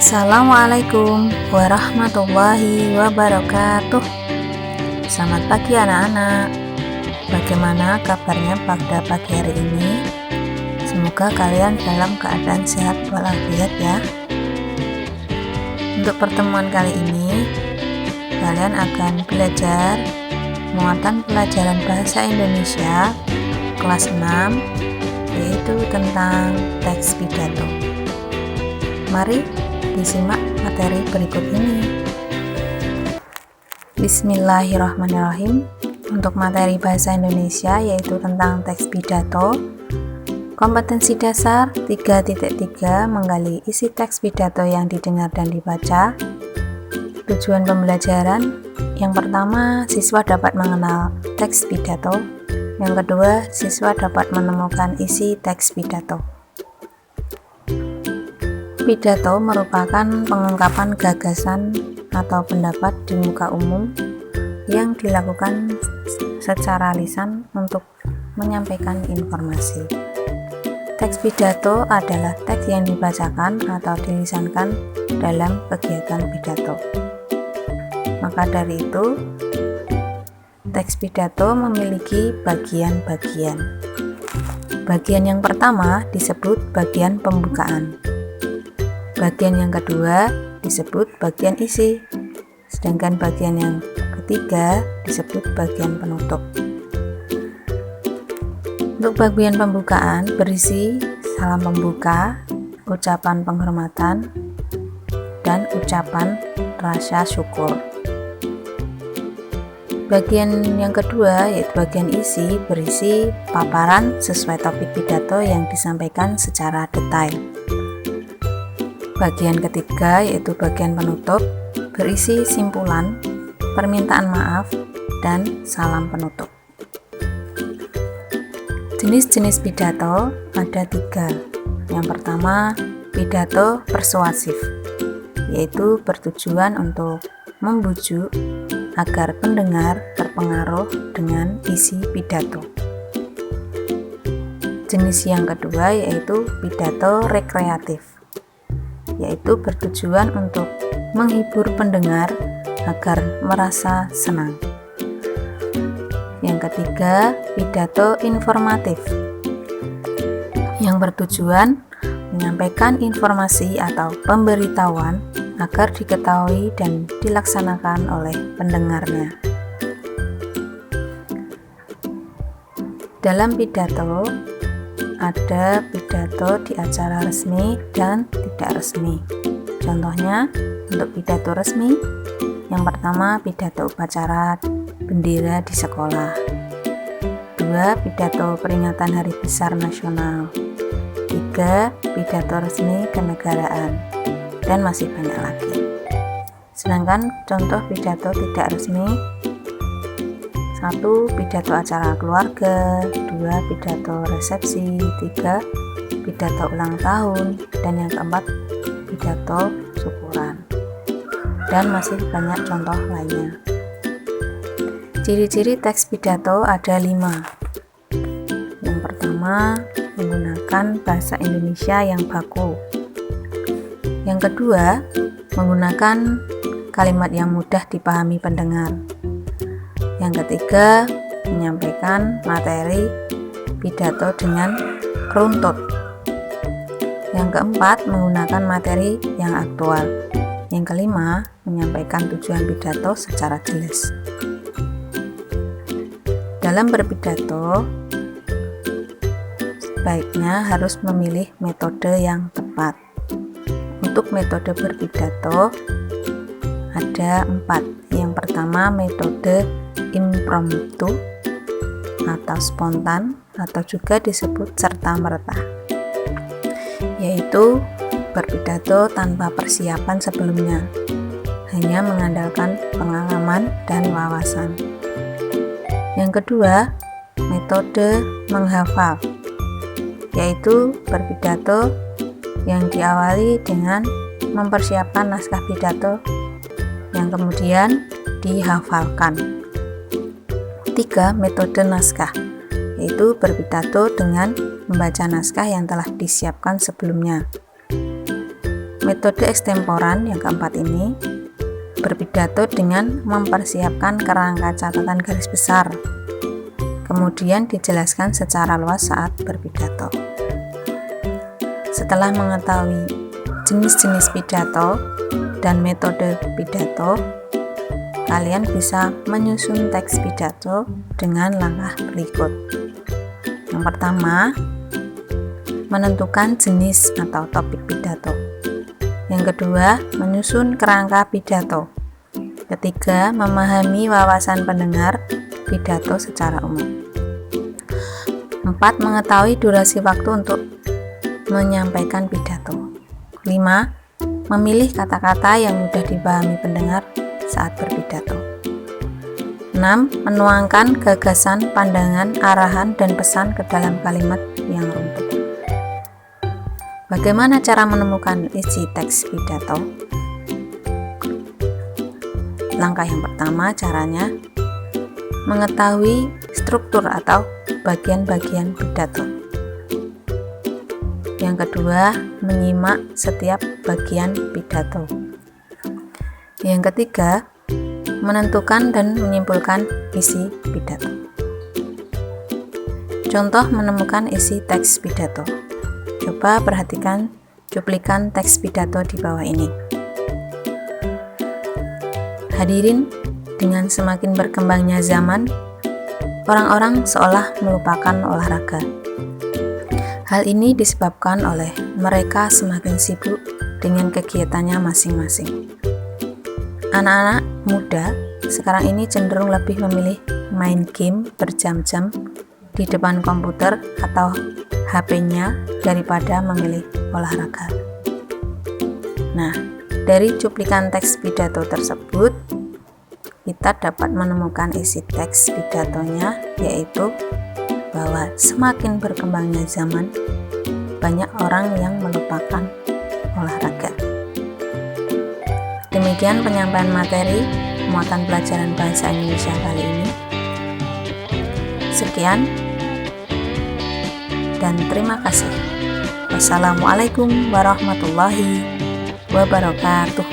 Assalamualaikum warahmatullahi wabarakatuh. Selamat pagi anak-anak. Bagaimana kabarnya pada pagi hari ini? Semoga kalian dalam keadaan sehat walafiat ya. Untuk pertemuan kali ini, kalian akan belajar muatan pelajaran bahasa Indonesia kelas 6, yaitu tentang teks pidato. Mari disimak materi berikut ini. Bismillahirrahmanirrahim. Untuk materi bahasa Indonesia yaitu tentang teks pidato. Kompetensi dasar 3.3 menggali isi teks pidato yang didengar dan dibaca. Tujuan pembelajaran: yang pertama, siswa dapat mengenal teks pidato. Yang kedua, siswa dapat menemukan isi teks pidato. Pidato merupakan pengungkapan gagasan atau pendapat di muka umum yang dilakukan secara lisan untuk menyampaikan informasi. Teks pidato adalah teks yang dibacakan atau dilisankan dalam kegiatan pidato. Maka dari itu, teks pidato memiliki bagian-bagian. Bagian yang pertama disebut bagian pembukaan. Bagian yang kedua disebut bagian isi, sedangkan bagian yang ketiga disebut bagian penutup. Untuk bagian pembukaan berisi salam pembuka, ucapan penghormatan, dan ucapan rasa syukur. Bagian yang kedua yaitu bagian isi berisi paparan sesuai topik pidato yang disampaikan secara detail. Bagian ketiga yaitu bagian penutup berisi simpulan, permintaan maaf, dan salam penutup. Jenis-jenis pidato ada 3. Yang pertama, pidato persuasif, yaitu bertujuan untuk membujuk agar pendengar terpengaruh dengan isi pidato. Jenis yang kedua yaitu pidato rekreatif, yaitu bertujuan untuk menghibur pendengar agar merasa senang. Yang ketiga, pidato informatif, yang bertujuan menyampaikan informasi atau pemberitahuan agar diketahui dan dilaksanakan oleh pendengarnya. Dalam pidato, ada pidato di acara resmi dan tidak resmi. Contohnya, untuk pidato resmi, yang pertama pidato upacara bendera di sekolah. 2. Pidato peringatan Hari Besar Nasional. 3. Pidato resmi kenegaraan. Dan masih banyak lagi. Sedangkan contoh pidato tidak resmi: 1. Pidato acara keluarga, 2. Pidato resepsi, 3. Pidato ulang tahun, dan yang keempat pidato syukuran. Dan masih banyak contoh lainnya. Ciri-ciri teks pidato ada 5. Yang pertama, menggunakan bahasa Indonesia yang baku. Yang kedua, menggunakan kalimat yang mudah dipahami pendengar. Yang ketiga, menyampaikan materi pidato dengan runtut. Yang keempat, menggunakan materi yang aktual. Yang kelima, menyampaikan tujuan pidato secara jelas. Dalam berpidato, sebaiknya harus memilih metode yang tepat. Untuk metode berpidato ada 4. Yang pertama, metode impromptu atau spontan, atau juga disebut serta-merta, yaitu berpidato tanpa persiapan sebelumnya, hanya mengandalkan pengalaman dan wawasan. Yang kedua, metode menghafal, yaitu berpidato yang diawali dengan mempersiapkan naskah pidato yang kemudian dihafalkan. 3. Metode naskah, yaitu berpidato dengan membaca naskah yang telah disiapkan sebelumnya. Metode ekstemporan yang keempat ini berpidato dengan mempersiapkan kerangka catatan garis besar, kemudian dijelaskan secara luas saat berpidato. Setelah mengetahui jenis-jenis pidato dan metode pidato, kalian bisa menyusun teks pidato dengan langkah berikut. Yang pertama, menentukan jenis atau topik pidato. Yang kedua, menyusun kerangka pidato. Ketiga, memahami wawasan pendengar pidato secara umum. 4. Mengetahui durasi waktu untuk menyampaikan pidato. 5. Memilih kata-kata yang mudah dipahami pendengar saat berpidato. 6. Menuangkan gagasan, pandangan, arahan, dan pesan ke dalam kalimat yang runtut. Bagaimana cara menemukan isi teks pidato? Langkah yang pertama, caranya mengetahui struktur atau bagian-bagian pidato. Yang kedua, menyimak setiap bagian pidato. Yang ketiga, menentukan dan menyimpulkan isi pidato. Contoh menemukan isi teks pidato. Coba perhatikan cuplikan teks pidato di bawah ini. Hadirin, dengan semakin berkembangnya zaman, orang-orang seolah melupakan olahraga. Hal ini disebabkan oleh mereka semakin sibuk dengan kegiatannya masing-masing. Anak-anak muda sekarang ini cenderung lebih memilih main game berjam-jam di depan komputer atau HP-nya daripada memilih olahraga. Nah, dari cuplikan teks pidato tersebut, kita dapat menemukan isi teks pidatonya, yaitu bahwa semakin berkembangnya zaman, banyak orang yang melupakan olahraga. Demikian penyampaian materi muatan pelajaran bahasa Indonesia kali ini. Sekian dan terima kasih. Wassalamualaikum warahmatullahi wabarakatuh.